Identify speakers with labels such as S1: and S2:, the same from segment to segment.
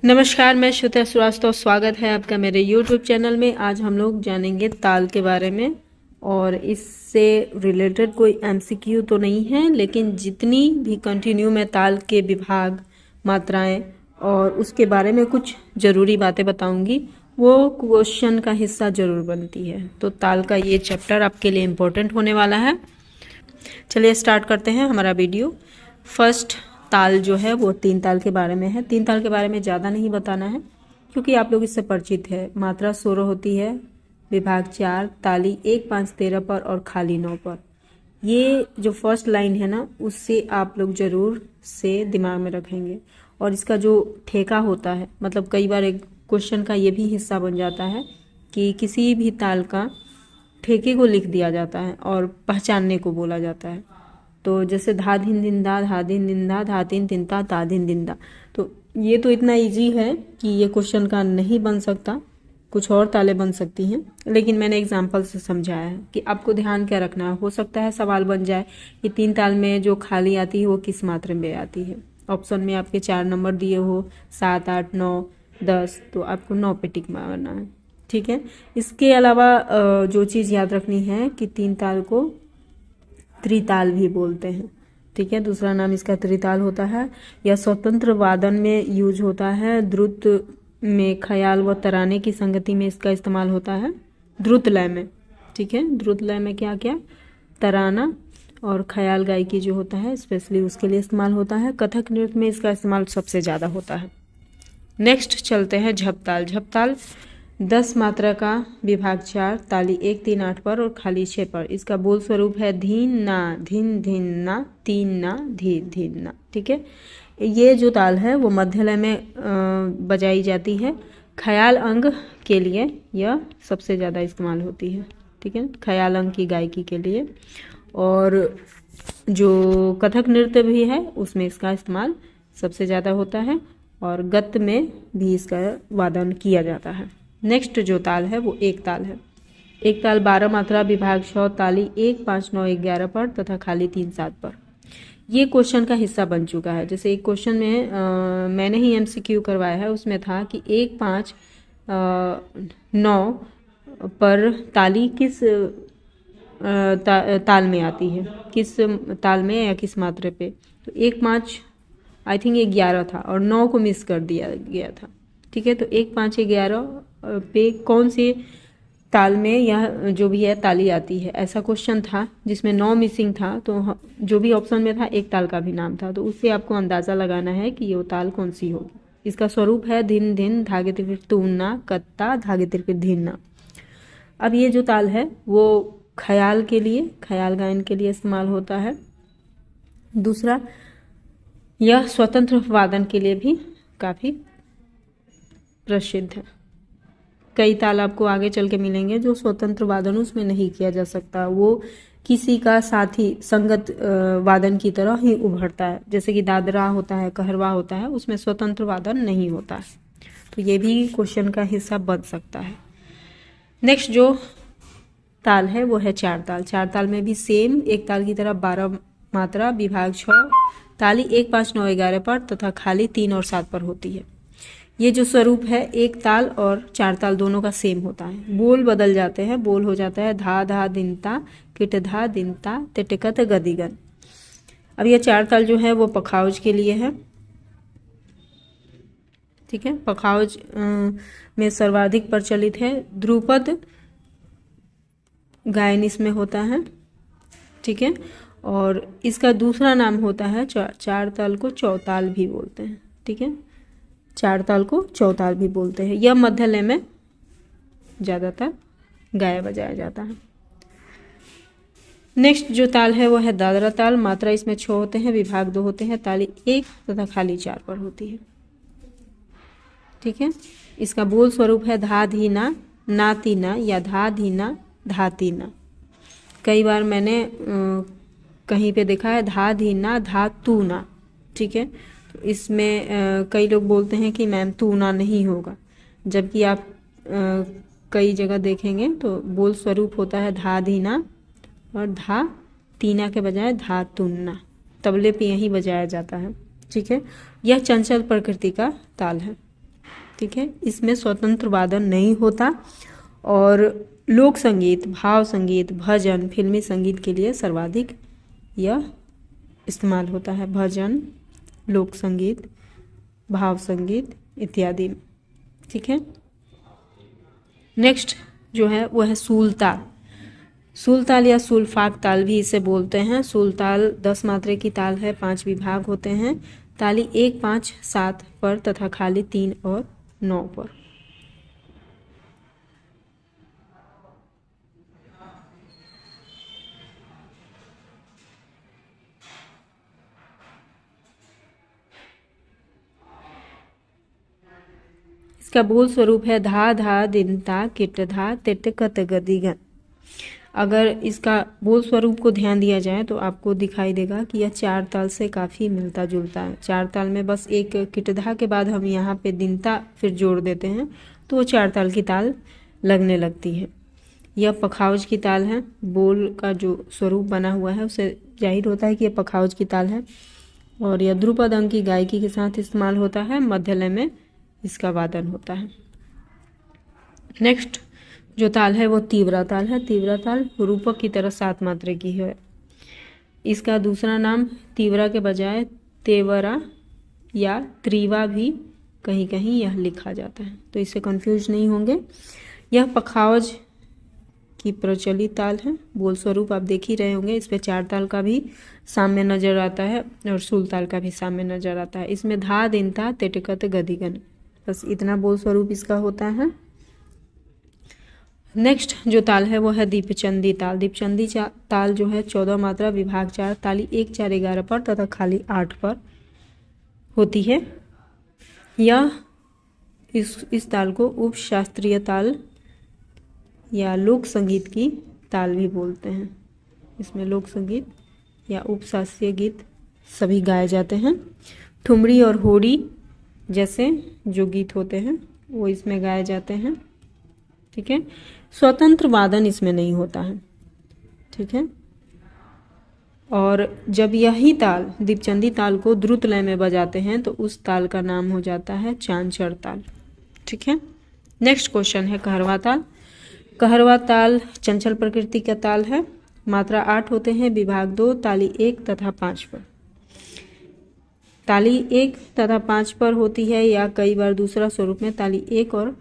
S1: नमस्कार, मैं श्रुता श्रीवास्तव। स्वागत है आपका मेरे YouTube चैनल में। आज हम लोग जानेंगे ताल के बारे में और इससे रिलेटेड कोई MCQ तो नहीं है, लेकिन जितनी भी कंटिन्यू में ताल के विभाग, मात्राएं और उसके बारे में कुछ ज़रूरी बातें बताऊंगी, वो क्वेश्चन का हिस्सा ज़रूर बनती है। तो ताल का ये चैप्टर आपके लिए इम्पोर्टेंट होने वाला है। चलिए स्टार्ट करते हैं हमारा वीडियो। फर्स्ट ताल जो है वो 3 ताल के बारे में है। 3 ताल के बारे में ज़्यादा नहीं बताना है क्योंकि आप लोग इससे परिचित है। मात्रा 16 होती है, विभाग 4, ताली 1, 5, 13 पर और खाली 9 पर। ये जो फर्स्ट लाइन है ना, उससे आप लोग ज़रूर से दिमाग में रखेंगे। और इसका जो ठेका होता है, मतलब कई बार एक क्वेश्चन का ये भी हिस्सा बन जाता है कि किसी भी ताल का ठेके को लिख दिया जाता है और पहचानने को बोला जाता है। तो जैसे धा धिन दिन दा, धा दिन दिन दा, धा तीन तिनता, ता दिन दिन दा। तो ये तो इतना इजी है कि ये क्वेश्चन का नहीं बन सकता, कुछ और तालें बन सकती हैं, लेकिन मैंने एग्जाम्पल से समझाया है कि आपको ध्यान क्या रखना है। हो सकता है सवाल बन जाए कि 3 ताल में जो खाली आती है वो किस मात्रा में आती है। ऑप्शन में आपके 4 नंबर दिए हो, 7, 8, 9, 10, तो आपको 9 पे टिक मारना है। ठीक है। इसके अलावा जो चीज़ याद रखनी है कि 3 ताल को त्रिताल भी बोलते हैं। ठीक है, दूसरा नाम इसका त्रिताल होता है। यह स्वतंत्र वादन में यूज होता है। द्रुत में ख्याल व तराने की संगति में इसका इस्तेमाल होता है। द्रुत लय में, ठीक है, द्रुत लय में क्या क्या, तराना और ख्याल गायकी जो होता है स्पेशली उसके लिए इस्तेमाल होता है। कथक नृत्य में इसका इस्तेमाल सबसे ज़्यादा होता है। नेक्स्ट चलते हैं झपताल। झपताल 10 मात्रा का, विभाग 4, ताली 1, 3, 8 पर और खाली 6 पर। इसका बोल स्वरूप है धीन ना, धिन धिन ना, तीन ना, धी धीन ना। ठीक है, ये जो ताल है वो मध्य लय में बजाई जाती है। ख्याल अंग के लिए यह सबसे ज़्यादा इस्तेमाल होती है। ठीक है, ख्याल अंग की गायकी के लिए। और जो कथक नृत्य भी है उसमें इसका इस्तेमाल सबसे ज़्यादा होता है और गत में भी इसका वादन किया जाता है। नेक्स्ट जो ताल है वो एक ताल है। एक ताल 12 मात्रा, विभाग 6, ताली 1, 5, 9, 11 पर तथा खाली 3, 7 पर। ये क्वेश्चन का हिस्सा बन चुका है। जैसे एक क्वेश्चन में मैंने ही MCQ करवाया है, उसमें था कि 1, 5, 9 पर ताली किस ताल में आती है, किस ताल में या किस मात्रे पे। तो 1, 5 आई थिंक 11 था और 9 को मिस कर दिया गया था। ठीक है, तो 1, 5, 11 पे कौन से ताल में यह जो भी है ताली आती है, ऐसा क्वेश्चन था जिसमें 9 मिसिंग था। तो जो भी ऑप्शन में था एक ताल का भी नाम था, तो उससे आपको अंदाज़ा लगाना है कि ये ताल कौन सी होगी। इसका स्वरूप है धिन धिन धागे तिरकिर तूना, कत्ता धागे तिरकिर धीना। अब ये जो ताल है वो ख्याल के लिए, ख्याल गायन के लिए इस्तेमाल होता है। दूसरा, यह स्वतंत्र वादन के लिए भी काफ़ी प्रसिद्ध है। कई ताल आपको आगे चल के मिलेंगे जो स्वतंत्र वादन उसमें नहीं किया जा सकता, वो किसी का साथी संगत वादन की तरह ही उभरता है। जैसे कि दादरा होता है, कहरवा होता है, उसमें स्वतंत्र वादन नहीं होता है। तो ये भी क्वेश्चन का हिस्सा बन सकता है। नेक्स्ट जो ताल है वो है 4 ताल। 4 ताल में भी सेम एक ताल की तरह 12 मात्रा, विभाग 6, ताली 1, 5, 9, 11 पर तथा खाली 3 और 7 पर होती है। ये जो स्वरूप है एक ताल और 4 ताल दोनों का सेम होता है। बोल बदल जाते हैं। बोल हो जाता है धा धा दिनता, किट धा दिनता, तिटकत गदिगन। अब ये 4 ताल जो है वो पखाउज के लिए है। ठीक है, पखाउज में सर्वाधिक प्रचलित है। ध्रुपद गायन इसमें होता है। ठीक है, और इसका दूसरा नाम होता है 4 ताल को चौताल भी बोलते हैं। ठीक है, 4 ताल को चौताल भी बोलते हैं। यह मध्य लय में ज़्यादातर गाया बजाया जाता है। नेक्स्ट जो ताल है वो है दादरा ताल। मात्रा इसमें 6 होते हैं, विभाग 2 होते हैं, ताली 1 तथा खाली 4 पर होती है। ठीक है, इसका बोल स्वरूप है धा धीना, ना तीना या धा धीना, धा तीना। कई बार मैंने कहीं पे देखा है धा धीना, धा तूना। ठीक है, तो इसमें कई लोग बोलते हैं कि मैम तूना नहीं होगा, जबकि आप कई जगह देखेंगे तो बोल स्वरूप होता है धा धीना और धा तीना के बजाय धा तुन्ना। तबले पे यही बजाया जाता है। ठीक है, यह चंचल प्रकृति का ताल है। ठीक है, इसमें स्वतंत्र वादन नहीं होता। और लोक संगीत, भाव संगीत, भजन, फिल्मी संगीत के लिए सर्वाधिक यह इस्तेमाल होता है। भजन, लोक संगीत, भाव संगीत इत्यादि, ठीक है। नेक्स्ट जो है वो है सूल ताल। सूल ताल या सूलफाक ताल भी इसे बोलते हैं। सूल ताल 10 मात्रे की ताल है, 5 विभाग होते हैं। ताली 1, 5, 7 पर तथा खाली 3 और 9 पर। इसका बोल स्वरूप है धा धा दिन ता किट धा तिट कत गदिगन। अगर इसका बोल स्वरूप को ध्यान दिया जाए तो आपको दिखाई देगा कि यह 4 ताल से काफ़ी मिलता जुलता है। 4 ताल में बस एक किटधा के बाद हम यहाँ पे दिनता फिर जोड़ देते हैं तो वो 4 ताल की ताल लगने लगती है। यह पखाउज की ताल है। बोल का जो स्वरूप बना हुआ है उससे जाहिर होता है कि यह पखाउज की ताल है। और यह ध्रुपद अंग की गायकी के साथ इस्तेमाल होता है। मध्य लय में इसका वादन होता है। नेक्स्ट जो ताल है वो तीव्रा ताल है। तीव्रा ताल रूपक की तरह 7 मात्रे की है। इसका दूसरा नाम तीव्रा के बजाय तेवरा या त्रिवा भी कहीं कहीं यह लिखा जाता है, तो इससे कंफ्यूज नहीं होंगे। यह पखावज की प्रचलित ताल है। बोल स्वरूप आप देख ही रहे होंगे, इस पे 4 ताल का भी साम्य नजर आता है और सूल ताल का भी साम्य नजर आता है। इसमें धा दिनता तिटकत गदिगन, बस इतना बोल स्वरूप इसका होता है। नेक्स्ट जो ताल है वो है दीपचंदी ताल। दीपचंदी ताल जो है 14 मात्रा, विभाग 4, ताली 1, 4, 11 पर तथा खाली 8 पर होती है। यह इस ताल को उपशास्त्रीय ताल या लोक संगीत की ताल भी बोलते हैं। इसमें लोक संगीत या उपशास्त्रीय गीत सभी गाए जाते हैं। ठुमरी और होड़ी जैसे जो गीत होते हैं वो इसमें गाए जाते हैं, ठीक है। स्वतंत्र वादन इसमें नहीं होता है, ठीक है। और जब यही ताल दीपचंदी ताल को द्रुत लय में बजाते हैं तो उस ताल का नाम हो जाता है चांचड़ ताल, ठीक है। नेक्स्ट क्वेश्चन है कहरवा ताल। कहरवा ताल चंचल प्रकृति का ताल है। मात्रा 8 होते हैं, विभाग 2, ताली 1 तथा 5 पर। ताली 1 तथा 5 पर होती है या कई बार दूसरा स्वरूप में ताली 1 और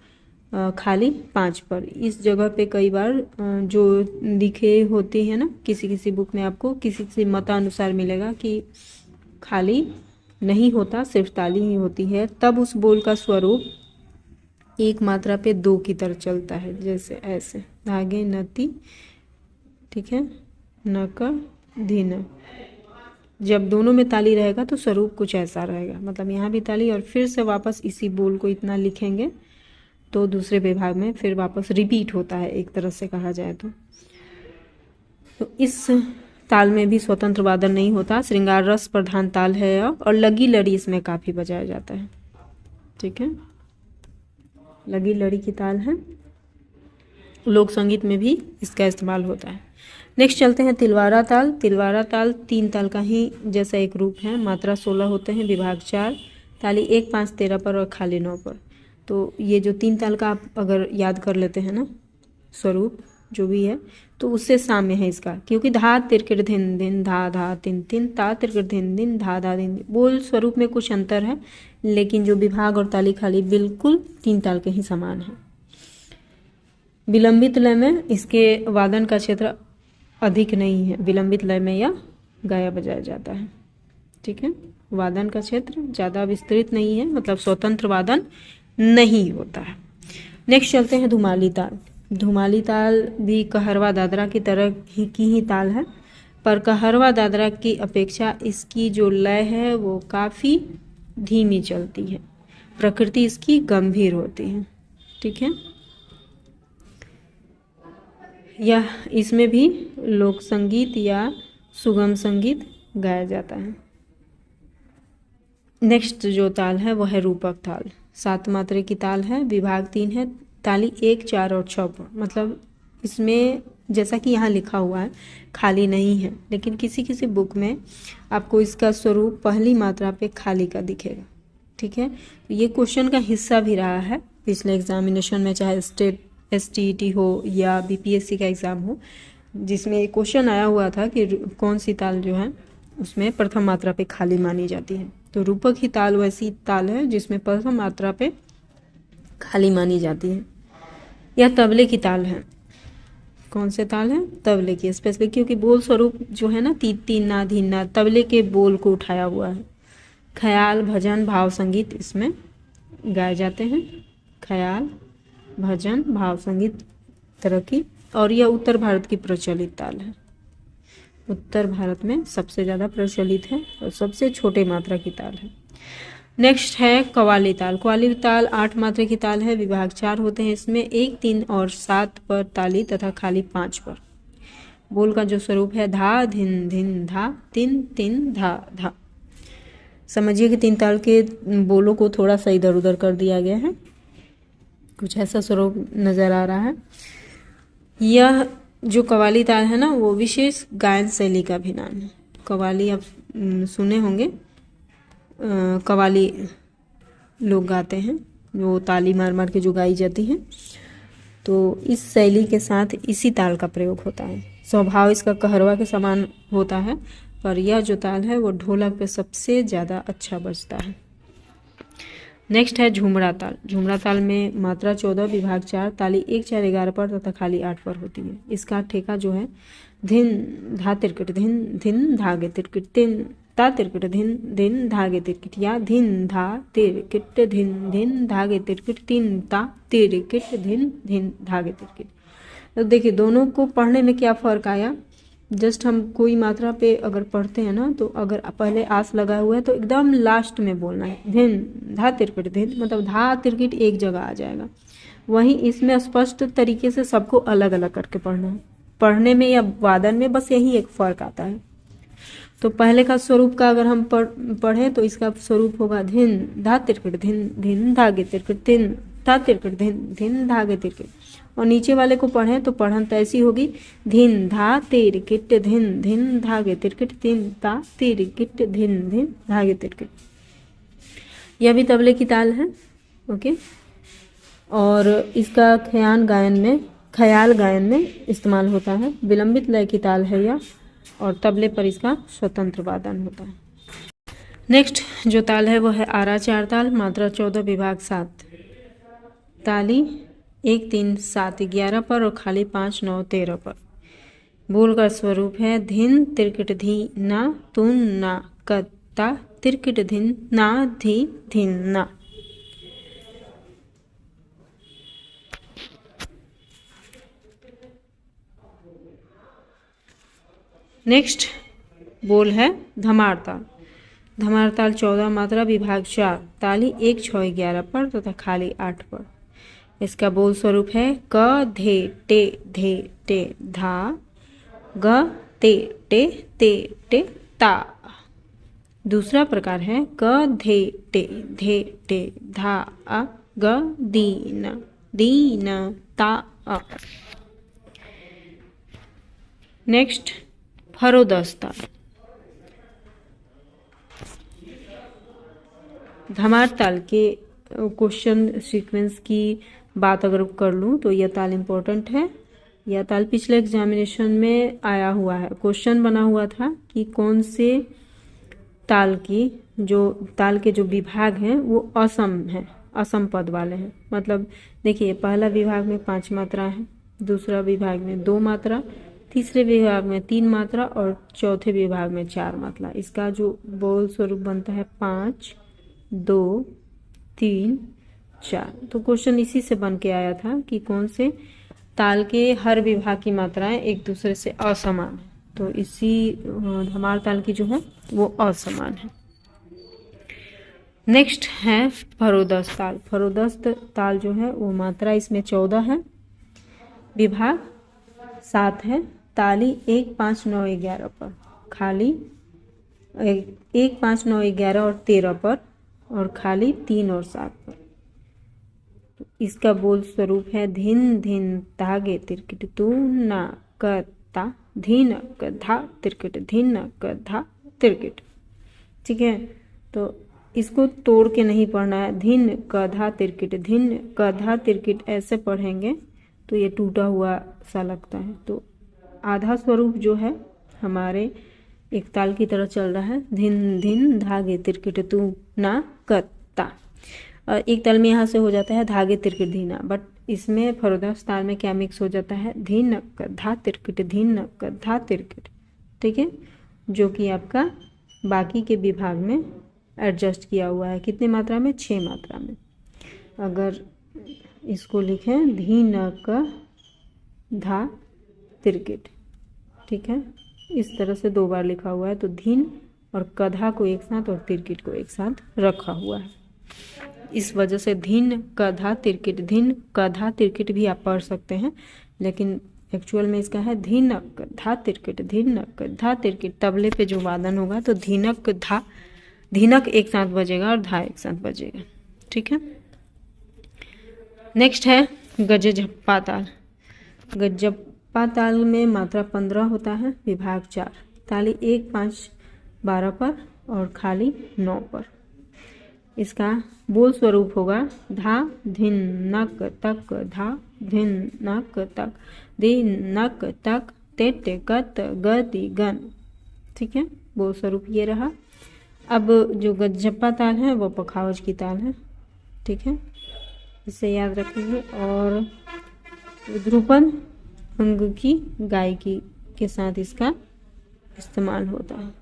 S1: खाली 5 पर। इस जगह पे कई बार जो लिखे होती है ना, किसी किसी बुक में आपको किसी किसी मतानुसार मिलेगा कि खाली नहीं होता, सिर्फ ताली ही होती है। तब उस बोल का स्वरूप एक मात्रा पे 2 की तरह चलता है, जैसे ऐसे धागे नती, ठीक है, नक धीन। जब दोनों में ताली रहेगा तो स्वरूप कुछ ऐसा रहेगा, मतलब यहाँ भी ताली और फिर से वापस इसी बोल को इतना लिखेंगे तो दूसरे विभाग में फिर वापस रिपीट होता है, एक तरह से कहा जाए तो इस ताल में भी स्वतंत्र वादन नहीं होता। श्रृंगार रस प्रधान ताल है और लगी लड़ी इसमें काफ़ी बजाया जाता है, ठीक है। लगी लड़ी की ताल है, लोक संगीत में भी इसका इस्तेमाल होता है। नेक्स्ट चलते हैं तिलवारा ताल। तिलवारा ताल 3 ताल का ही जैसा एक रूप है। मात्रा 16 होते हैं, विभाग 4, ताली 1, 5, 13 पर और खाली 9 पर। तो ये जो 3 ताल का आप अगर याद कर लेते हैं ना स्वरूप जो भी है तो उससे साम्य है इसका, क्योंकि धा तिरकिट धिन दिन धा धा तिन तिन ता तिरकिट धिन दिन धा धा दिन। बोल स्वरूप में कुछ अंतर है लेकिन जो विभाग और ताली खाली बिल्कुल 3 ताल के ही समान है। विलंबित लय में इसके वादन का क्षेत्र अधिक नहीं है। विलंबित लय में यह गाया बजाया जाता है, ठीक है। वादन का क्षेत्र ज़्यादा विस्तृत नहीं है, मतलब स्वतंत्र वादन नहीं होता है। नेक्स्ट चलते हैं धुमाली ताल। धुमाली ताल भी कहरवा दादरा की तरह ही ताल है, पर कहरवा दादरा की अपेक्षा इसकी जो लय है वो काफ़ी धीमी चलती है। प्रकृति इसकी गंभीर होती है, ठीक है। यह इसमें भी लोक संगीत या सुगम संगीत गाया जाता है। नेक्स्ट जो ताल है वो है रूपक ताल। 7 मात्रे की ताल है, विभाग 3 है, ताली 1, 4 और 6 पर। मतलब इसमें जैसा कि यहाँ लिखा हुआ है खाली नहीं है, लेकिन किसी किसी बुक में आपको इसका स्वरूप पहली मात्रा पे खाली का दिखेगा, ठीक है, तो ये क्वेश्चन का हिस्सा भी रहा है पिछले एग्जामिनेशन में, चाहे स्टेट STET हो या BPSC का एग्ज़ाम हो, जिसमें एक क्वेश्चन आया हुआ था कि कौन सी ताल जो है उसमें प्रथम मात्रा पे खाली मानी जाती है। तो रूपक ही ताल वैसी ताल है जिसमें प्रथम मात्रा पे खाली मानी जाती है। यह तबले की ताल है। कौन से ताल है? तबले की, स्पेशली क्योंकि बोल स्वरूप जो है ना तीन ना धीन ना, तबले के बोल को उठाया हुआ है। ख्याल, भजन, भाव संगीत इसमें गाए जाते हैं। ख्याल, भजन, भाव संगीत तरह की, और यह उत्तर भारत की प्रचलित ताल है। उत्तर भारत में सबसे ज़्यादा प्रचलित है और सबसे छोटे मात्रा की ताल है। नेक्स्ट है कव्वाली ताल। कव्वाली ताल 8 मात्रा की ताल है। विभाग 4 होते हैं इसमें, 1, 3 और 7 पर ताली तथा खाली 5 पर। बोल का जो स्वरूप है धा धिन धिन धा, तिन तिन धा धा। समझिए कि 3 ताल के बोलों को थोड़ा सा इधर उधर कर दिया गया है, कुछ ऐसा स्वरूप नज़र आ रहा है। यह जो कव्वाली ताल है ना वो विशेष गायन शैली का भी नाम है। कव्वाली आप सुने होंगे, कव्वाली लोग गाते हैं, वो ताली मार मार के जो गाई जाती है, तो इस शैली के साथ इसी ताल का प्रयोग होता है। स्वभाव इसका कहरवा के समान होता है, पर यह जो ताल है वो ढोलक पे सबसे ज़्यादा अच्छा बजता है। नेक्स्ट है झुमरा ताल। झुमरा ताल में मात्रा 14, विभाग 4, ताली 1, 4, 11 पर तथा खाली 8 पर होती है। इसका ठेका जो है धिन धा तिरकिट धिन धिन धागे तिरकिट तिन ता तिरकिट धिन धिन धागे तिरकिट, या धिन धा तिरकिट धिन धिन धागे तिरकिट तीन ता तिरकिट धिन धिन धागे तिरकिट। तो देखिए दोनों को पढ़ने में क्या फ़र्क आया। जस्ट हम कोई मात्रा पे अगर पढ़ते हैं ना, तो अगर पहले आस लगा हुआ है तो एकदम लास्ट में बोलना है धिन धा तिरकिट धिन, मतलब धा तिरकिट एक जगह आ जाएगा। वहीं इसमें स्पष्ट तरीके से सबको अलग अलग करके पढ़ना है। पढ़ने में या वादन में बस यही एक फ़र्क आता है। तो पहले का स्वरूप का अगर हम पढ़ें तो इसका स्वरूप होगा धिन धा तिरकिट धिन धिन धागे तिरकिट तिन धा तिरकिट धिन धिन धागे तिरकिट। और नीचे वाले को पढ़ें तो पढ़न तो ऐसी होगी धिन धा तिरकिट धिन धिन धागे तिरकिट तिन ता तिरकिट धिन धिन धागे तिरकिट। यह भी तबले की ताल है। ओके, और इसका ख्याल गायन में इस्तेमाल होता है। विलंबित लय की ताल है यह, और तबले पर इसका स्वतंत्र वादन होता है। नेक्स्ट जो ताल है वो है आरा 4 ताल, मात्रा 14, विभाग 7, ताली 1, 3, 7, 11 पर और खाली 5, 9, 13 पर। बोल का स्वरूप है धिन तिरकिट धी ना तुन ना कत्ता तिरकिट धिन ना धी धिन ना। नेक्स्ट बोल है धमार ताल। धमार ताल 14 मात्रा, विभाग 4, ताली 1, 6, 11 पर तथा खाली 8 पर। इसका बोल स्वरूप है क धे टे धा, ग ते टे ता। दूसरा प्रकार है क धे टे धा अ, ग दीन ता अ। नेक्स्ट फरोदस ताल। धमार ताल के क्वेश्चन सीक्वेंस की बात अगर कर लूँ तो यह ताल इम्पोर्टेंट है। यह ताल पिछले एग्जामिनेशन में आया हुआ है, क्वेश्चन बना हुआ था कि कौन से ताल के जो विभाग हैं वो असम है, असम पद वाले हैं। मतलब देखिए पहला विभाग में 5 मात्रा है, दूसरा विभाग में 2 मात्रा, तीसरे विभाग में 3 मात्रा और चौथे विभाग में 4 मात्रा। इसका जो बोल स्वरूप बनता है 5, 2, 3, 4। तो क्वेश्चन इसी से बन के आया था कि कौन से ताल के हर विभाग की मात्राएं एक दूसरे से असमान है। तो इसी धमार ताल की जो है वो असमान है। नेक्स्ट है फरोदस ताल। फरोदस ताल जो है वो मात्रा इसमें 14 है, विभाग 7 है, ताली 1, 5, 9, 11 पर, खाली 1, 5, 9, 11 और 13 पर, और खाली 3 और 7 पर। तो इसका बोल स्वरूप है धिन धिन धागे तिरकिट तू ना कता धिन कधा तिरकिट धिन कधा तिरकिट। ठीक है, तो इसको तोड़ के नहीं पढ़ना है। धिन कधा तिरकिट, धिन कधा तिरकिट ऐसे पढ़ेंगे तो ये टूटा हुआ सा लगता है। तो आधा स्वरूप जो है हमारे एक ताल की तरह चल रहा है, धिन धिन धागे तिरकिट तू ना कत्ता। और एक ताल में यहाँ से हो जाता है धागे तिरकिट धीना, बट इसमें फरोदास ताल में क्या मिक्स हो जाता है, धीन कद्धा तिरकिट, धीन कद्धा तिरकिट। ठीक है, जो कि आपका बाकी के विभाग में एडजस्ट किया हुआ है। कितने मात्रा में, 6 मात्रा में। अगर इसको लिखें धीन क धा तिरकिट, ठीक है, इस तरह से 2 बार लिखा हुआ है। तो धीन और कधा को एक साथ और तिरकिट को एक साथ रखा हुआ है। इस वजह से धीन कधा तिरकिट, धीन कधा तिरकिट भी आप पढ़ सकते हैं, लेकिन एक्चुअल में इसका है धीनक धा तिरकिट, धीनक धा तिरकिट। तबले पे जो वादन होगा तो धीनक धा, धीनक एक साथ बजेगा और धा एक साथ बजेगा। ठीक है, नेक्स्ट है गजझप्पा ताल। गजझप्पा ताल में मात्रा 15 होता है, विभाग 4, ताली 1, 5, 12 पर और खाली 9 पर। इसका बोल स्वरूप होगा धा धिन नक तक, धा धिन नक तक, धिन नक तक, तेट कत गति गन। ठीक है, बोल स्वरूप ये रहा। अब जो गजझप्पा ताल है वो पखावज की ताल है। ठीक है, इसे याद रखेंगे। और ध्रुपद अंग की गायकी के साथ इसका इस्तेमाल होता है।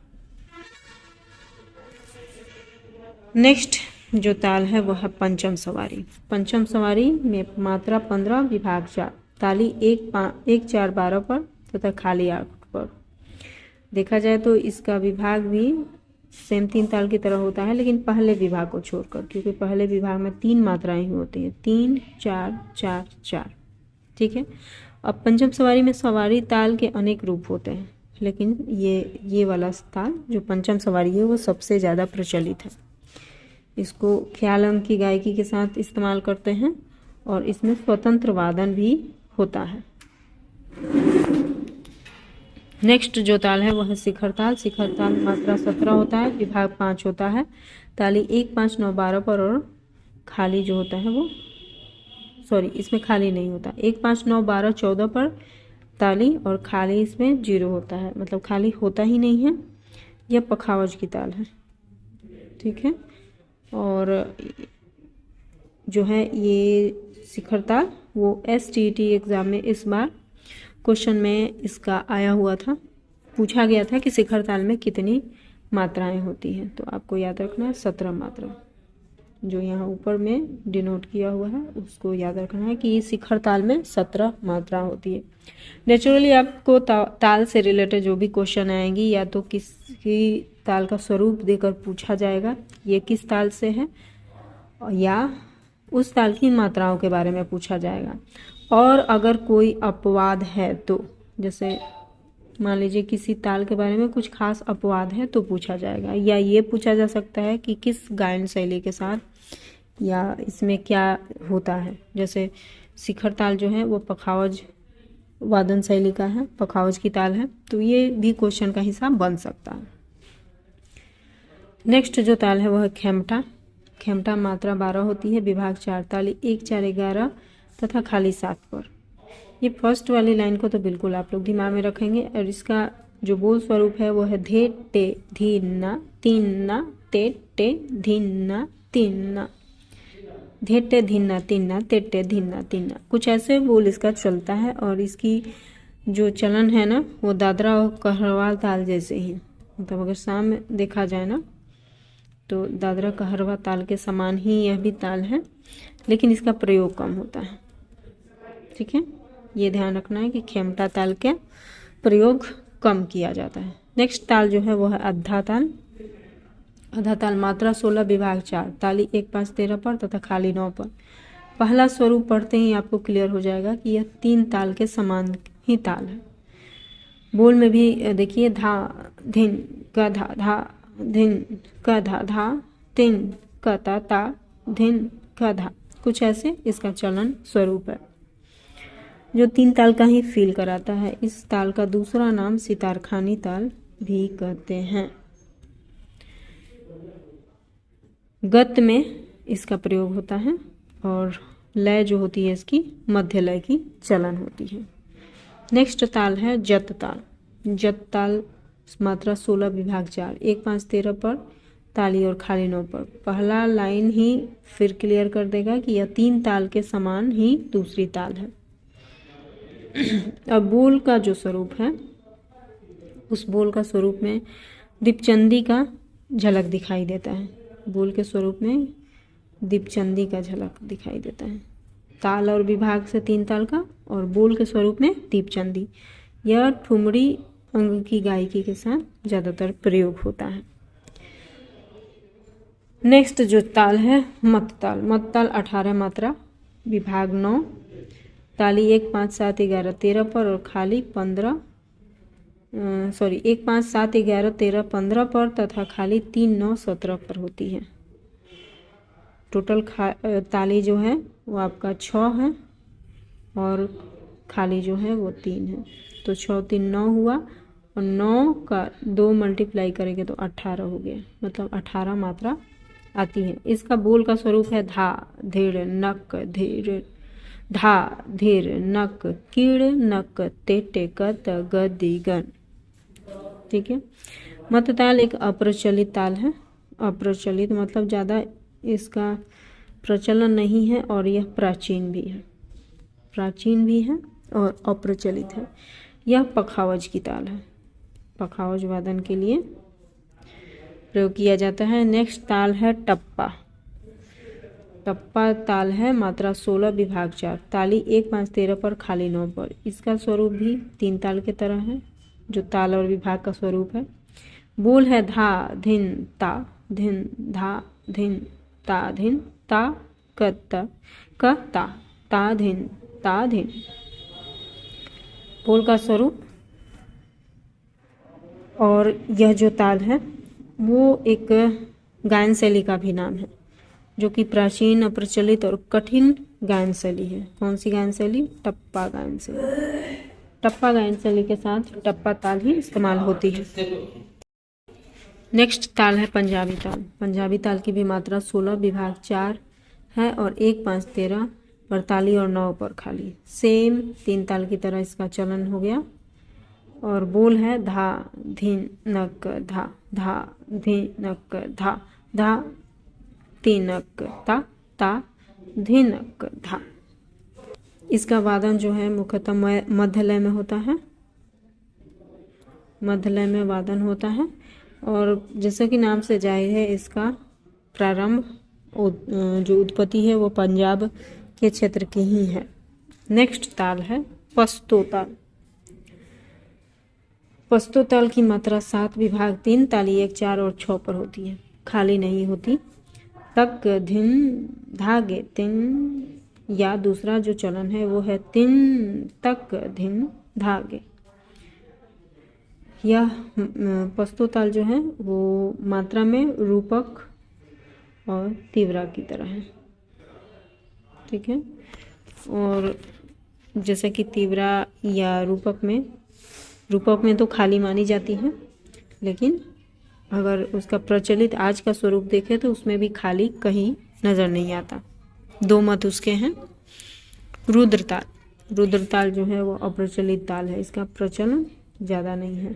S1: नेक्स्ट जो ताल है वो है पंचम सवारी। पंचम सवारी में मात्रा 15, विभाग 4, ताली 1, 4, 12 पर तथा खाली 8 पर। देखा जाए तो इसका विभाग भी सेम 3 ताल की तरह होता है, लेकिन पहले विभाग को छोड़कर, क्योंकि पहले विभाग में 3 मात्राएं ही होती हैं, 3, 4, 4, 4। ठीक है, अब पंचम सवारी में सवारी ताल के अनेक रूप होते हैं, लेकिन ये वाला ताल जो पंचम सवारी है वो सबसे ज़्यादा प्रचलित है। इसको ख्याल अंग की गायकी के साथ इस्तेमाल करते हैं और इसमें स्वतंत्र वादन भी होता है। नेक्स्ट जो ताल है वह है शिखर ताल। शिखर ताल मात्रा 17 होता है, विभाग 5 होता है, ताली 1, 5, 9, 12 पर और खाली जो होता है वो, सॉरी इसमें खाली नहीं होता, 1, 5, 9, 12, 14 पर ताली और खाली इसमें 0 होता है, मतलब खाली होता ही नहीं है। यह पखावज की ताल है। ठीक है, और जो है ये शिखर ताल वो STT एग्ज़ाम में इस बार क्वेश्चन में इसका आया हुआ था, पूछा गया था कि शिखर ताल में कितनी मात्राएं होती हैं। तो आपको याद रखना है 17 मात्रा, जो यहाँ ऊपर में डिनोट किया हुआ है उसको याद रखना है कि शिखर ताल में 17 मात्रा होती है। नेचुरली आपको ताल से रिलेटेड जो भी क्वेश्चन आएंगी या तो किसी ताल का स्वरूप देकर पूछा जाएगा ये किस ताल से है, या उस ताल की मात्राओं के बारे में पूछा जाएगा। और अगर कोई अपवाद है तो, जैसे मान लीजिए किसी ताल के बारे में कुछ खास अपवाद है तो पूछा जाएगा, या ये पूछा जा सकता है कि किस गायन शैली के साथ या इसमें क्या होता है। जैसे शिखर ताल जो है वो पखावज वादन शैली का है, पखावज की ताल है, तो ये भी क्वेश्चन का हिस्सा बन सकता है। नेक्स्ट जो ताल है वह है खेमटा। खेमटा मात्रा 12 होती है, विभाग 4, ताली 1, 4, 11 तथा खाली 7 पर। ये फर्स्ट वाली लाइन को तो बिल्कुल आप लोग दिमाग में रखेंगे। और इसका जो बोल स्वरूप है वो है धे टे धीना तीना, ते टे धीना तीना, धे टे धीना तीना, ते टे धीना तीना। कुछ ऐसे बोल इसका चलता है और इसकी जो चलन है ना वो दादरा और कहरवाल ताल जैसे ही, मतलब अगर सामने देखा जाए ना तो दादरा कहरवा ताल के समान ही यह भी ताल है, लेकिन इसका प्रयोग कम होता है। ठीक है, ये ध्यान रखना है कि खेमटा ताल का प्रयोग कम किया जाता है। नेक्स्ट ताल जो है वो है अद्धा ताल। अद्धा ताल मात्रा 16, विभाग 4, ताली 1, 5, 13 पर तथा खाली 9 पर। पहला स्वरूप पढ़ते ही आपको क्लियर हो जाएगा कि यह 3 ताल के समान ही ताल है। बोल में भी देखिए धा धिन का धा, धा धिन का धा, धा तिन का ता, ता धिन का धा, कुछ ऐसे इसका चलन स्वरूप है जो 3 ताल का ही फील कराता है। इस ताल का दूसरा नाम सितारखानी ताल भी कहते हैं। गत में इसका प्रयोग होता है और लय जो होती है इसकी मध्य लय की चलन होती है। नेक्स्ट ताल है जत ताल। जत ताल मात्रा 16 विभाग 4, 1 5 13 पर ताली और खाली 9 पर। पहला लाइन ही फिर क्लियर कर देगा कि यह 3 ताल के समान ही दूसरी ताल है। अब बोल का जो स्वरूप है, उस बोल का स्वरूप में दीपचंदी का झलक दिखाई देता है। बोल के स्वरूप में दीपचंदी का झलक दिखाई देता है। ताल और विभाग से 3 ताल का और बोल के स्वरूप में दीपचंदी। यह ठुमरी अंग की गायकी के साथ ज़्यादातर प्रयोग होता है। नेक्स्ट जो ताल है मत ताल। मत ताल 18 मात्रा, विभाग 9, ताली 1 5 7 11 13 पर और खाली 1 5 7 11 13 15 पर तथा खाली 3 9 17 पर होती है। टोटल ताली जो है वो आपका 6 है और खाली जो है वो 3 है। तो 6 3 9 हुआ और 9 का 2 मल्टीप्लाई करेंगे तो 18 हो गया, मतलब 18 मात्रा आती है। इसका बोल का स्वरूप है धा धीर नक धीर, धा धीर नक कीड़ नक तेटे कत गदी गन। ठीक है। मत ताल एक अप्रचलित ताल है। अप्रचलित मतलब ज़्यादा इसका प्रचलन नहीं है और यह प्राचीन भी है। प्राचीन भी है और अप्रचलित है। यह पखावज की ताल है। पखावज वादन के लिए प्रयोग किया जाता है। नेक्स्ट ताल है टप्पा। टप्पा ताल है मात्रा 16 विभाग 4, ताली 1 5 13 पर खाली 9 पर। इसका स्वरूप भी 3 ताल के तरह है जो ताल और विभाग का स्वरूप है। बोल है धा धिन ता धिन धा धिन ता धिन ता कत्ता क ता धिन ता धिन। बोल का स्वरूप और यह जो ताल है वो एक गायन शैली का भी नाम है जो कि प्राचीन अप्रचलित और कठिन गायन शैली है। कौन सी गायन शैली? टप्पा गायन शैली। टप्पा गायन शैली के साथ टप्पा ताल ही इस्तेमाल होती है। नेक्स्ट ताल है पंजाबी ताल। पंजाबी ताल की भी मात्रा 16 विभाग 4 है और 1 5 13 पर ताली और 9 पर खाली। सेम 3 ताल की तरह इसका चलन हो गया और बोल है धा धिन नक धा धा धिन नक धा धा तिनक ता ता धिनक धा। इसका वादन जो है मुख्यतः मध्य लय में होता है। मध्य लय में वादन होता है और जैसा कि नाम से जाहिर है इसका प्रारंभ जो उत्पत्ति है वो पंजाब के क्षेत्र की ही है। नेक्स्ट ताल है पस्तो ताल। पस्तो ताल की मात्रा 7 विभाग 3, ताली 1 4 और 6 पर होती है, खाली नहीं होती। तक धिन धागे तिन, या दूसरा जो चलन है वो है तिन तक धिन धागे। यह पस्तो ताल जो है वो मात्रा में रूपक और तीव्रा की तरह है। ठीक है। और जैसे कि तीव्रा या रूपक में तो खाली मानी जाती है, लेकिन अगर उसका प्रचलित आज का स्वरूप देखें तो उसमें भी खाली कहीं नज़र नहीं आता। 2 मत उसके हैं। रुद्रताल। रुद्रताल जो है वो अप्रचलित ताल है, इसका प्रचलन ज़्यादा नहीं है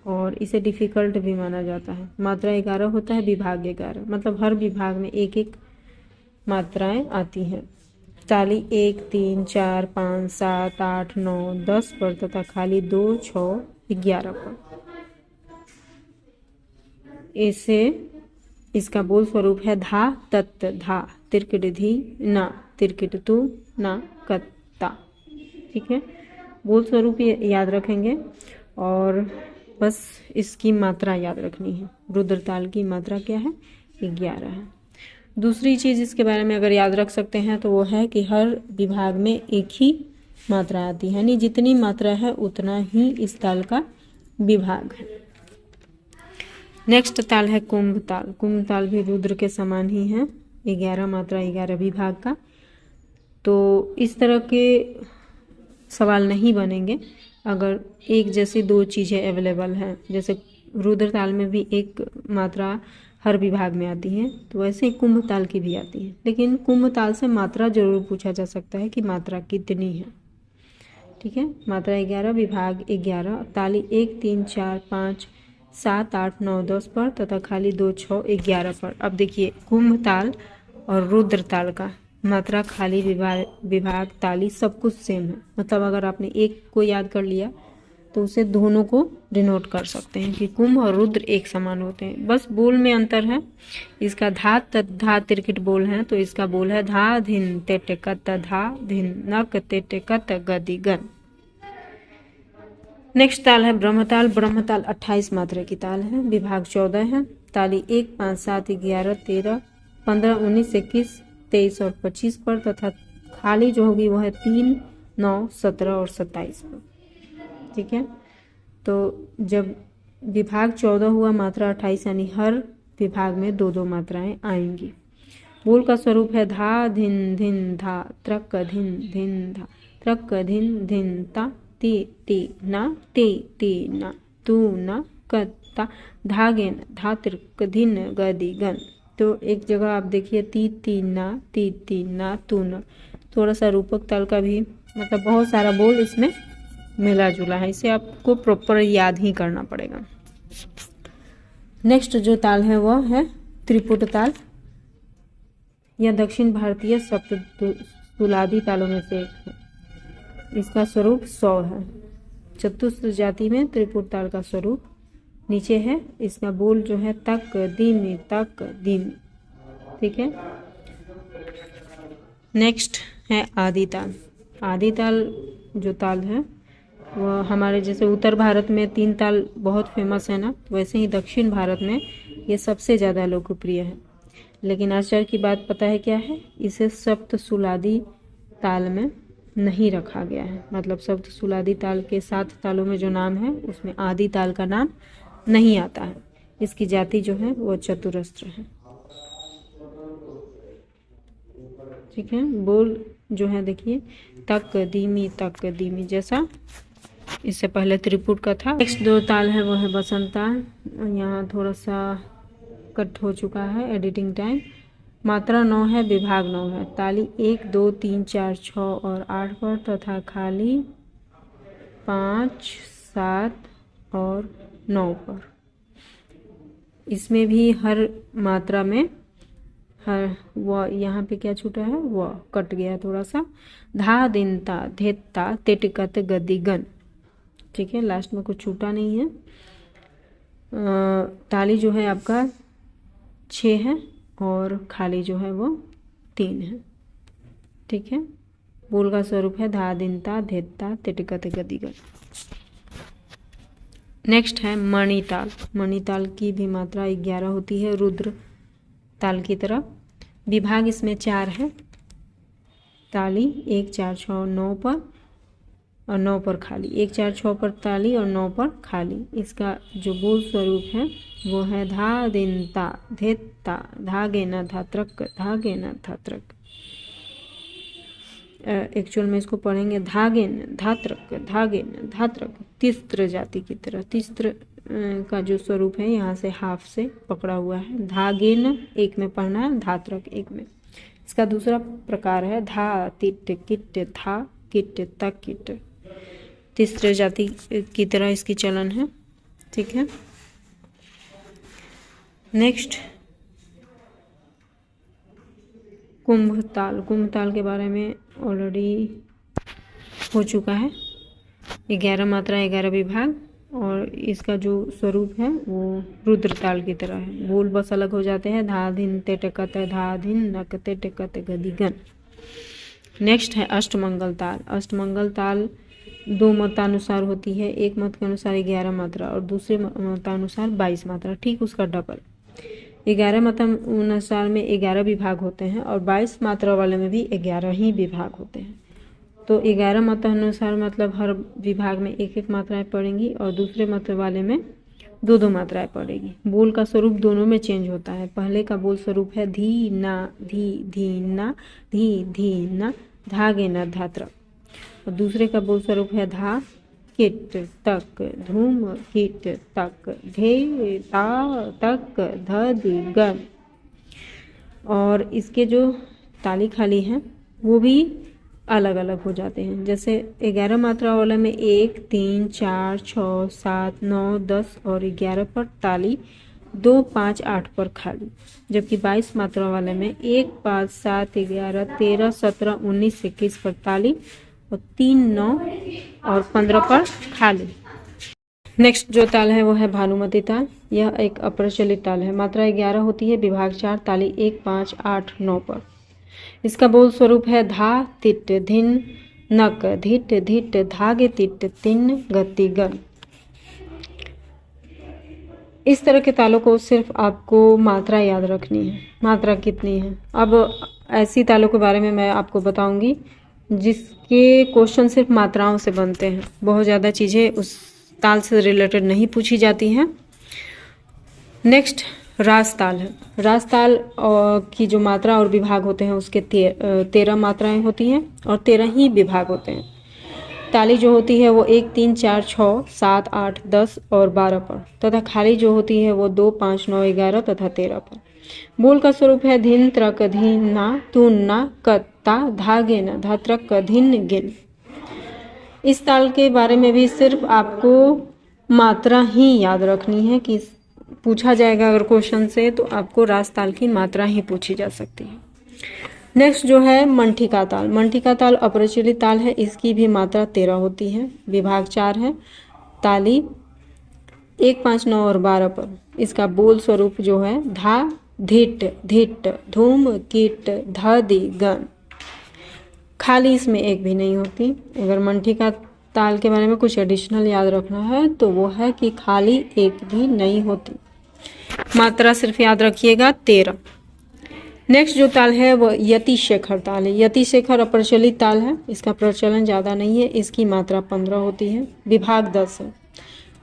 S1: और इसे डिफ़िकल्ट भी माना जाता है। मात्रा 11 होता है, विभाग 11, मतलब हर विभाग में एक एक मात्राएं आती हैं। ताली 1 3 4 5 7 8 9 10 पर तथा खाली 2 6 11 पर। इसे इसका बोल स्वरूप है धा तत् धा तिरकिट धी ना तिरकिट तू ना कत्ता। ठीक है। बोल स्वरूप याद रखेंगे और बस इसकी मात्रा याद रखनी है। रुद्रताल की मात्रा क्या है? 11 है। दूसरी चीज़ इसके बारे में अगर याद रख सकते हैं तो वो है कि हर विभाग में एक ही मात्रा आती है, यानी जितनी मात्रा है उतना ही इस ताल का विभाग है। नेक्स्ट ताल है कुंभ ताल। कुंभ ताल भी रुद्र के समान ही है, 11 मात्रा 11 विभाग का। तो इस तरह के सवाल नहीं बनेंगे अगर एक जैसी 2 चीज़ें अवेलेबल हैं, जैसे रुद्र ताल में भी एक मात्रा हर विभाग में आती है, तो वैसे ही कुंभ ताल की भी आती है, लेकिन कुंभ ताल से मात्रा जरूर पूछा जा सकता है कि मात्रा कितनी है। ठीक है, मात्रा 11, विभाग 11, ताली 1 3 4 5 7 8 9 10 पर तथा खाली 2 6 11 पर। अब देखिए कुंभ ताल और रुद्र ताल का मात्रा, खाली, विभाग, ताली सब कुछ सेम है। मतलब अगर आपने एक को याद कर लिया तो उसे दोनों को डिनोट कर सकते हैं कि कुंभ और रुद्र एक समान होते हैं, बस बोल में अंतर है। इसका धा धा तिरकिट बोल है, तो इसका बोल है धा धिन तेट कत धा धिन नक तेट कत गदि गन। नेक्स्ट ताल है ब्रह्मताल। ब्रह्मताल 28 मात्रा की ताल है, विभाग 14 है, ताली 1 5 7 11 13 15 19 21 23 और 25 पर तथा खाली जो होगी वो है 3 9 17 और 27 पर। ठीक है, तो जब विभाग 14 हुआ, मात्रा 28, यानी हर विभाग में 2 मात्राएं आएंगी। बोल का स्वरूप है धा धिन धिन धा त्रक धिन धिन धा त्रक धिन धिन ता ती ती ना ती ती ना तू ना कत्ता धागेन धा त्रक धिन गदि गन। तो एक जगह आप देखिए ती ती ना तू ना, थोड़ा सा रूपक ताल का भी मतलब बहुत सारा बोल इसमें मिला जुला है, इसे आपको प्रॉपर याद ही करना पड़ेगा। नेक्स्ट जो ताल है वह है त्रिपुट ताल। यह दक्षिण भारतीय सप्तसुलादी तालों में से एक है। इसका स्वरूप 100 है। चतुस्र जाति में त्रिपुट ताल का स्वरूप नीचे है। इसका बोल जो है तक धीमी तक धीमी। ठीक है, नेक्स्ट है आदि ताल। आदि ताल जो ताल है वह हमारे जैसे उत्तर भारत में 3 ताल बहुत फेमस है ना, वैसे ही दक्षिण भारत में ये सबसे ज़्यादा लोकप्रिय है। लेकिन आश्चर्य की बात पता है क्या है, इसे सप्तसुलादी ताल में नहीं रखा गया है। मतलब सप्तसुलादी ताल के 7 तालों में जो नाम है उसमें आदि ताल का नाम नहीं आता है। इसकी जाति जो है वो चतुरस्र है। ठीक है, बोल जो है देखिए तक धीमी जैसा इससे पहले त्रिपुट का था। नेक्स्ट 2 ताल है वो है बसंत ताल। यहाँ थोड़ा सा कट हो चुका है एडिटिंग टाइम। मात्रा 9 है, विभाग 9 है, ताली 1 2 3 4 6 और 8 पर तथा खाली 5 7 और 9 पर। इसमें भी हर मात्रा में हर वह यहाँ पे क्या छूटा है, वह कट गया थोड़ा सा। धा दिनता धेता तिटकत गदि गन। ठीक है, लास्ट में कुछ छूटा नहीं है। ताली जो है आपका 6 है और खाली जो है वो 3 है। ठीक है, बोल का स्वरूप है धा दिनता धेता तिटकत गदि गन। नेक्स्ट है मणिताल। मणिताल की भी मात्रा 11 होती है रुद्र ताल की तरह। विभाग इसमें 4 है, ताली 1 4 6 9 पर और 9 पर खाली। 1 4 6 पर ताली और 9 पर खाली। इसका जो बोल स्वरूप है वो है धा दिनता धेता धागे न धात्रक धागे न धात्रक। एक्चुअल में इसको पढ़ेंगे धागे न धात्रक धागे न धात्रक। तिस्त्र जाति की तरह। तिस्त्र का जो स्वरूप है यहाँ से हाफ से पकड़ा हुआ है। धागे न एक में पढ़ना है, धात्रक एक में। इसका दूसरा प्रकार है धा तिट किट था किट तक किट। तीसरे जाति की तरह इसकी चलन है। ठीक है, नेक्स्ट कुंभ ताल। कुंभ ताल के बारे में ऑलरेडी हो चुका है। 11 मात्रा 11 विभाग और इसका जो स्वरूप है वो रुद्र ताल की तरह है। बोल बस अलग हो जाते हैं, धा धिन तेटकत धा धिन नक तेटकत गदि गन। नेक्स्ट है अष्टमंगल ताल। अष्टमंगल ताल 2 मतानुसार होती है। एक मत के अनुसार 11 मात्रा और दूसरे मतानुसार 22 मात्रा, ठीक उसका डबल। 11 मतानुसार में 11 विभाग होते हैं और 22 मात्रा वाले में भी 11 ही विभाग होते हैं। तो 11 मतानुसार मतलब हर विभाग में 1-1 मात्राएं पड़ेंगी और दूसरे मत वाले में 2-2 मात्राएं पड़ेगी। बोल का स्वरूप दोनों में चेंज होता है। पहले का बोल स्वरूप है धी ना धी धी ना धी धी ना धागे ना धात्र और दूसरे का बोल स्वरूप है धा किट तक धूम किट तक धे ता तक ध दी गन। और इसके जो ताली खाली हैं वो भी अलग अलग हो जाते हैं। जैसे 11 मात्रा वाले में 1 3 4 6 7 9 10 और 11 पर ताली, 2 5 8 पर खाली। जबकि 22 मात्रा वाले में 1 5 7 11 13 17 19 21 पर ताली और 3 9 और 15 पर खाली। नेक्स्ट जो ताल है वो है भानुमती ताल। यह एक अप्रचलित ताल है। मात्रा 11 होती है, विभाग 4, ताली 1 5 8 9 पर। इसका बोल स्वरूप है धा तिट धिन नक धिट धिट धागे तिट तिन गति गन। इस तरह के तालों को सिर्फ आपको मात्रा याद रखनी है, मात्रा कितनी है। अब ऐसी तालों के बारे में मैं आपको बताऊंगी जिसके क्वेश्चन सिर्फ मात्राओं से बनते हैं, बहुत ज़्यादा चीज़ें उस ताल से रिलेटेड नहीं पूछी जाती हैं। नेक्स्ट रास ताल है। रास ताल की जो मात्रा और विभाग होते हैं उसके 13 मात्राएं होती हैं और 13 ही विभाग होते हैं। ताली जो होती है वो 1 3 4 6 7 8 10 और 12 पर तथा खाली जो होती है वो 2 5 9 11 तथा 13 पर। बोल का स्वरूप है धिन त्रक धिन ना तुन ना कत्ता धागे न धात्रक धिन गिन। इस ताल के बारे में भी सिर्फ आपको मात्रा ही याद रखनी है कि पूछा जाएगा अगर क्वेश्चन से तो आपको रास ताल की मात्रा ही पूछी जा सकती है। नेक्स्ट जो है मंठिका ताल। मंठिका ताल अप्रचलित ताल है। इसकी भी मात्रा 13 होती है, विभाग 4 है, ताली 1 5 9 और 12 पर। इसका बोल स्वरूप जो है धा धिट धिट धूम कीट ध दी गन। खाली इसमें एक भी नहीं होती। अगर मंठिका ताल के बारे में कुछ एडिशनल याद रखना है तो वो है कि खाली एक भी नहीं होती। मात्रा सिर्फ याद रखिएगा 13। नेक्स्ट जो ताल है वो यति शेखर ताल है। यति शेखर अप्रचलित ताल है। इसका प्रचलन ज़्यादा नहीं है। इसकी मात्रा 15 होती है, विभाग 10 है।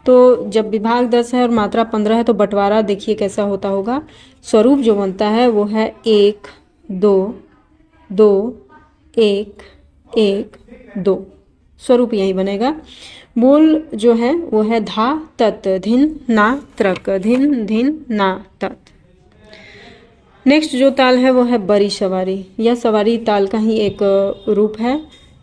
S1: तो जब विभाग 10 है और मात्रा 15 है तो बंटवारा देखिए कैसा होता होगा। स्वरूप जो बनता है वो है 1 2 2 1 1 2। स्वरूप यही बनेगा। बोल जो है वो है धा तत धिन ना त्रक धिन धिन ना तत। नेक्स्ट जो ताल है वो है बरी सवारी। यह सवारी ताल का ही एक रूप है।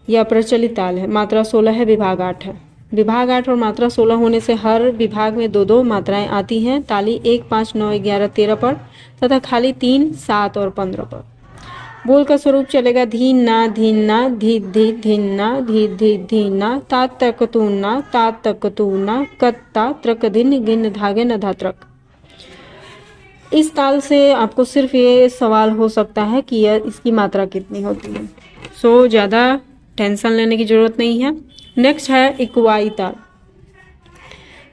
S1: यह प्रचलित ताल है। मात्रा 16 है, विभाग 8 है। विभाग 8 और मात्रा 16 होने से हर विभाग में 2-2 मात्राएं आती हैं। ताली 1 5 9 11 13 पर तथा खाली 3 7 और 15 पर। बोल का स्वरूप चलेगा धीन ना धी धी धीन ना धी ना ता तक तू ना कत्ता त्रक धिन गिन धागे न धात्रक। इस ताल से आपको सिर्फ ये सवाल हो सकता है कि इसकी मात्रा कितनी होती है। सो ज़्यादा टेंशन लेने की ज़रूरत नहीं है। नेक्स्ट है इकवाई ताल।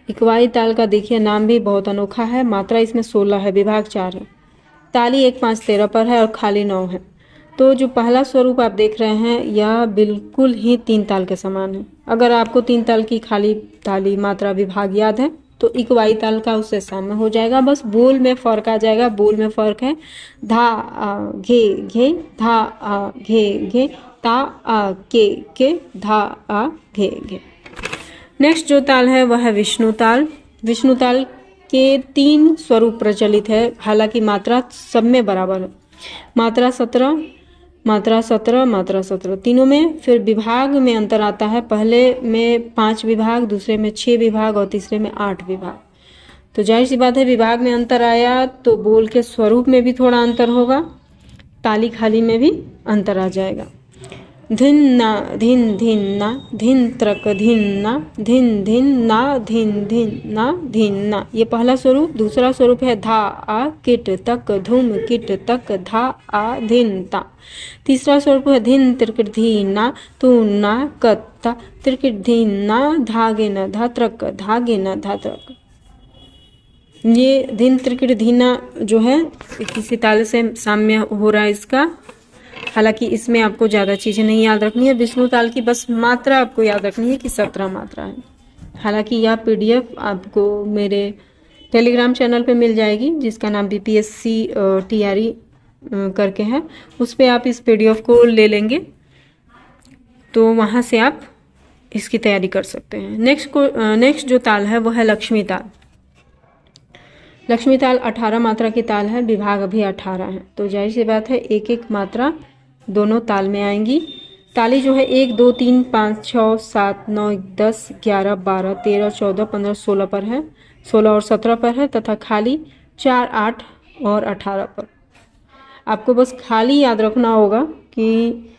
S1: इकवाई ताल का देखिए नाम भी बहुत अनोखा है। मात्रा इसमें 16 है, विभाग 4 है, ताली 1 5 13 पर है और खाली 9 है। तो जो पहला स्वरूप आप देख रहे हैं यह बिल्कुल ही 3 ताल के समान है। अगर आपको 3 ताल की खाली ताली मात्रा विभाग याद है तो इकवाई ताल का उससे सामने हो जाएगा। बस बोल में फ़र्क आ जाएगा। बोल में फ़र्क है धा आ घे घे धा आ घे घे ता आ के धा आ घे घे। नेक्स्ट जो ताल है वह है विष्णु ताल। विष्णु ताल के 3 स्वरूप प्रचलित है, हालांकि मात्रा सब में बराबर है। मात्रा 17 मात्रा 17 तीनों में। फिर विभाग में अंतर आता है। पहले में 5 विभाग, दूसरे में 6 विभाग और तीसरे में 8 विभाग। तो जाहिर सी बात है विभाग में अंतर आया तो बोल के स्वरूप में भी थोड़ा अंतर होगा, ताली खाली में भी अंतर आ जाएगा। धिन ना धिन त्रक धिन ना धिन ना। ये पहला स्वरूप। दूसरा स्वरूप है धा आ किट तक धूम किट तक धा आ धिन ता। तीसरा स्वरूप है धिन त्रिकिट धी ना तू ना कत्ता त्रिकिट धी ना धागे न धात्रक धागे न धात्रक। ये धिन त्रिकिट धीना जो है किसी ताल से साम्य हो रहा है इसका। हालांकि इसमें आपको ज़्यादा चीज़ें नहीं याद रखनी है। विष्णु ताल की बस मात्रा आपको याद रखनी है कि 17 मात्रा है। हालांकि यह PDF आपको मेरे टेलीग्राम चैनल पे मिल जाएगी जिसका नाम BPSC TRE करके है। उस पर आप इस PDF को ले लेंगे तो वहाँ से आप इसकी तैयारी कर सकते हैं। नेक्स्ट जो ताल है वो है लक्ष्मी ताल। लक्ष्मी ताल 18 मात्रा की ताल है, विभाग अभी 18 है, तो जाहिर सी बात है एक एक मात्रा दोनों ताल में आएंगी। ताली जो है 1 2 3 5 6 7 9 10 11 12 13 14 15 16 पर है, 16 और 17 पर है, तथा खाली 4 8 और 18 पर। आपको बस खाली याद रखना होगा कि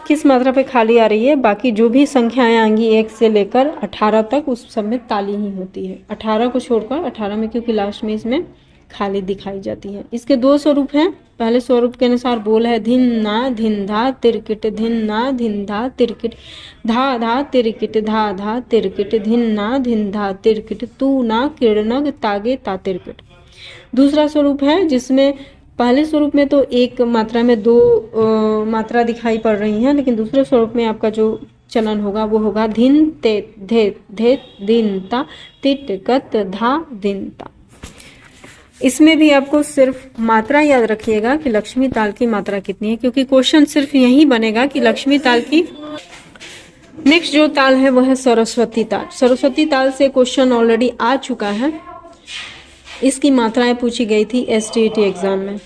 S1: किस मात्रा पे खाली आ रही है, बाकी जो भी संख्याएं आएंगी 1 से लेकर 18 तक उस सब में ताली ही होती है। 18 को छोड़कर 18 में, क्योंकि लास्ट में इसमें खाली दिखाई जाती है। इसके 2 स्वरूप हैं। पहले स्वरूप के अनुसार बोल है धिन ना धिन धा तिरकिट, धिन ना धिन धा तिरकिट, धा धा तिरकिट, धा धा तिरकिट, धिन ना धिन धा तिरकिट, तू ना किरणग तागे ता तिरकिट। दूसरा स्वरूप है जिसमें पहले स्वरूप में तो एक मात्रा में 2 मात्रा दिखाई पड़ रही हैं, लेकिन दूसरे स्वरूप में आपका जो चलन होगा वो होगा धिन ते धे धे दिनता तिट कत धा दिनता। इसमें भी आपको सिर्फ मात्रा याद रखिएगा कि लक्ष्मी ताल की मात्रा कितनी है, क्योंकि क्वेश्चन सिर्फ यही बनेगा कि लक्ष्मी ताल की। नेक्स्ट जो ताल है वो है सरस्वती ताल। सरस्वती ताल से क्वेश्चन ऑलरेडी आ चुका है, इसकी मात्राएं पूछी गई थी STET एग्जाम में।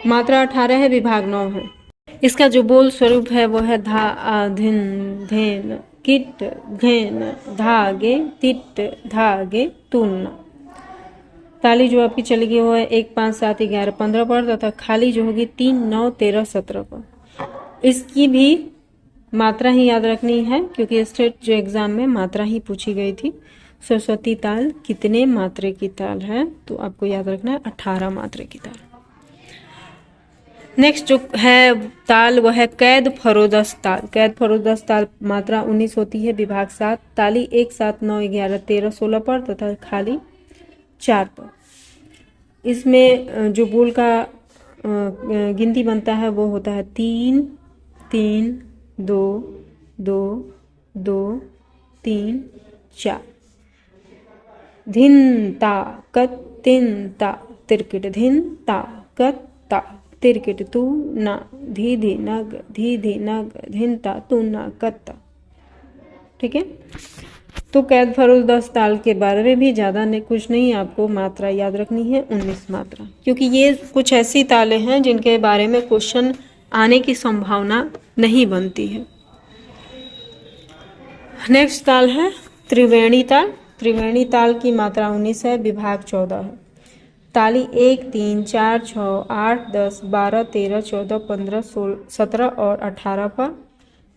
S1: मात्रा 18 है, विभाग 9 है। इसका जो बोल स्वरूप है वो है धा आ धिन धेन किट घेन धागे तिट धागे तुन। ताली जो आपकी चलेगी वो है 1 5 7 11 15 पर, तथा खाली जो होगी 3 9 13 17 पर। इसकी भी मात्रा ही याद रखनी है, क्योंकि स्टेट जो एग्जाम में मात्रा ही पूछी गई थी। सरस्वती ताल कितने मात्रे की ताल है, तो आपको याद रखना है 18 मात्रे की ताल। नेक्स्ट जो है ताल वो है कैद फरोदस ताल। कैद फरोदस ताल मात्रा 19 होती है, विभाग 7। ताली 1 7 9 11 13 16 पर, तथा खाली 4 पर। इसमें जो बोल का गिनती बनता है वो होता है 3 3 2 2 2 3 4। धिन ता कत तिन ता तिरकिट, धिन ता कत ता तिरकिट, तू ना धी धी नग धी धी नग धिन ता तू ना कत्ता। ठीक है, तो कैद फरोदस ताल के बारे में भी ज़्यादा कुछ नहीं, आपको मात्रा याद रखनी है 19 मात्रा, क्योंकि ये कुछ ऐसी तालें हैं जिनके बारे में क्वेश्चन आने की संभावना नहीं बनती है। नेक्स्ट ताल है त्रिवेणी ताल। त्रिवेणी ताल की मात्रा 19 है, विभाग 14 है। ताली 1 3 4 6 8 10 12 13 14 15 16 17 और 18 पर,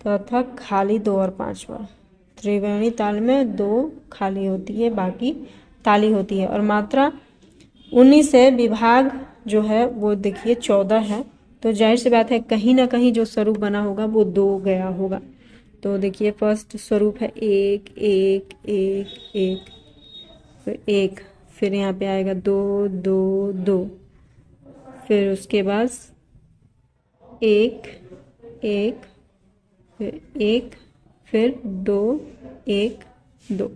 S1: तथा खाली 2 और 5 पर। त्रिवेणी ताल में 2 खाली होती है, बाकी ताली होती है, और मात्रा 19 है। विभाग जो है वो देखिए 14 है, तो जाहिर सी बात है कहीं ना कहीं जो स्वरूप बना होगा वो 2 गया होगा। तो देखिए फर्स्ट स्वरूप है 1 1 1 1, फिर 1, फिर यहाँ पे आएगा 2 2 2, फिर उसके बाद 1 1, फिर 1, फिर 2 1 2।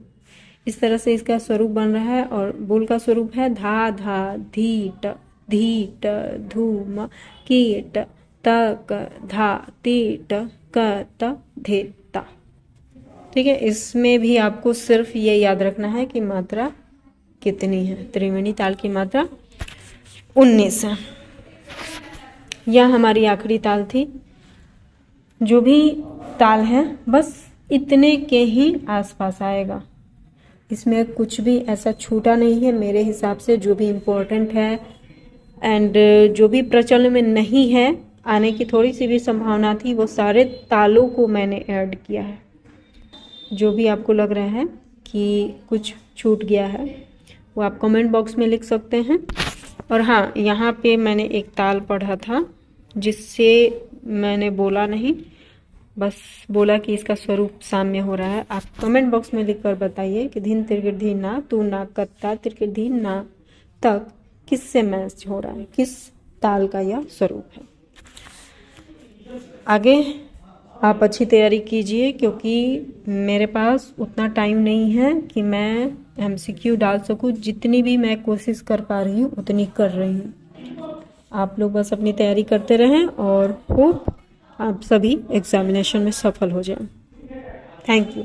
S1: इस तरह से इसका स्वरूप बन रहा है। और बोल का स्वरूप है धा धा धीट धीट धूम कीट तक धा तीट कत धेता। ठीक है, इसमें भी आपको सिर्फ ये याद रखना है कि मात्रा कितनी है। त्रिवेणी ताल की मात्रा 19 है। यह हमारी आखिरी ताल थी। जो भी ताल है बस इतने के ही आसपास आएगा, इसमें कुछ भी ऐसा छूटा नहीं है मेरे हिसाब से। जो भी इम्पोर्टेंट है एंड जो भी प्रचलन में नहीं है, आने की थोड़ी सी भी संभावना थी, वो सारे तालों को मैंने ऐड किया है। जो भी आपको लग रहा है कि कुछ छूट गया है वो आप कमेंट बॉक्स में लिख सकते हैं। और हाँ, यहाँ पे मैंने एक ताल पढ़ा था जिससे मैंने बोला नहीं, बस बोला कि इसका स्वरूप साम्य हो रहा है। आप कमेंट बॉक्स में लिखकर बताइए कि धिन तिरकिट धी ना तू ना कत्ता तिरकिट धी ना तक किससे मैच हो रहा है, किस ताल का यह स्वरूप है। आगे आप अच्छी तैयारी कीजिए, क्योंकि मेरे पास उतना टाइम नहीं है कि मैं MCQ डाल सकूं। जितनी भी मैं कोशिश कर पा रही हूँ उतनी कर रही हूँ। आप लोग बस अपनी तैयारी करते रहें और होप आप सभी एग्जामिनेशन में सफल हो जाएं। Thank you.